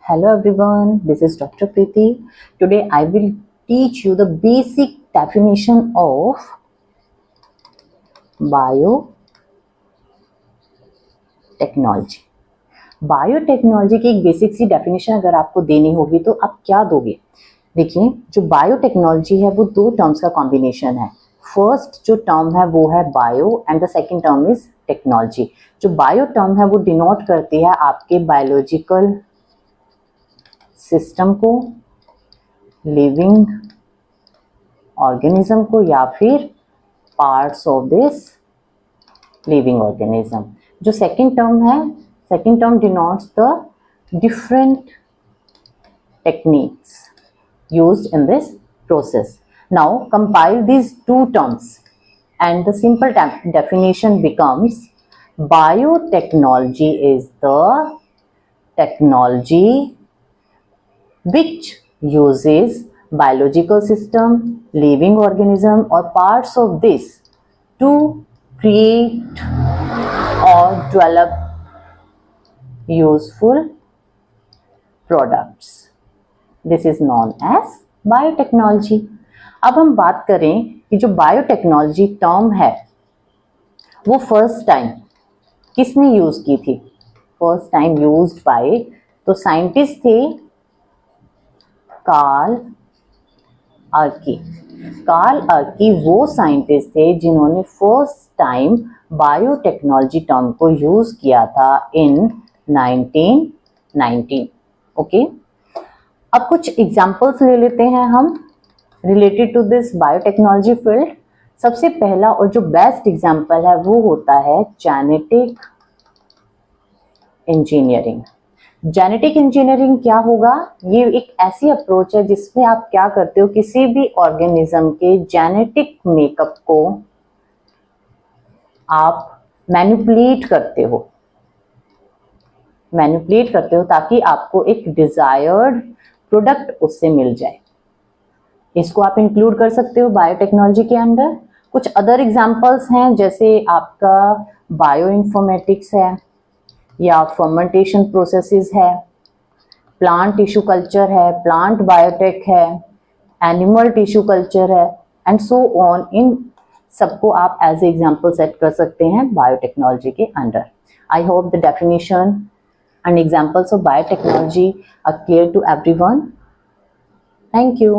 Hello everyone, this is Dr. Preeti. Today I will teach you the basic definition of biotechnology. Biotechnology की एक basic सी definition अगर आपको देनी होगी तो आप क्या दोगे? देखिए, जो बायोटेक्नोलॉजी है वो दो टर्म्स का कॉम्बिनेशन है। फर्स्ट जो टर्म है वो है bio and the second term is technology. जो बायो टर्म है वो डिनोट करती है आपके बायोलॉजिकल सिस्टम को, लिविंग ऑर्गेनिज्म को या फिर parts of this living organism. जो second term denotes the different techniques used in this process. Now compile these two terms and the simple definition becomes biotechnology is the technology which uses biological system, living organism or parts of this to create or develop useful products. This is known as biotechnology. अब हम बात करें कि जो biotechnology term है वो first time किसने use की थी? फर्स्ट टाइम यूज्ड बाय, तो साइंटिस्ट थे कार्ल अर्की। कार्ल अर्की वो साइंटिस्ट थे जिन्होंने फर्स्ट टाइम बायोटेक्नोलॉजी टर्म को यूज किया था इन 1919। ओके, अब कुछ एग्जाम्पल्स ले लेते हैं हम related to this biotechnology field. सबसे पहला और जो बेस्ट एग्जाम्पल है वो होता है जेनेटिक इंजीनियरिंग। जेनेटिक इंजीनियरिंग क्या होगा? ये एक ऐसी अप्रोच है जिसमें आप क्या करते हो, किसी भी ऑर्गेनिज्म के जेनेटिक मेकअप को आप मैनिपुलेट करते हो ताकि आपको एक डिजायर्ड प्रोडक्ट उससे मिल जाए। इसको आप इंक्लूड कर सकते हो बायोटेक्नोलॉजी के अंडर। कुछ अदर एग्जांपल्स हैं जैसे आपका बायो इन्फॉर्मेटिक्स है या फर्मेंटेशन प्रोसेसेस है, प्लांट टिश्यू कल्चर है, प्लांट बायोटेक है, एनिमल टिश्यू कल्चर है एंड सो ऑन। इन सबको आप एज ए एग्जाम्पल सेट कर सकते हैं बायोटेक्नोलॉजी के under. I hope the definition and examples of biotechnology are clear to everyone. Thank you.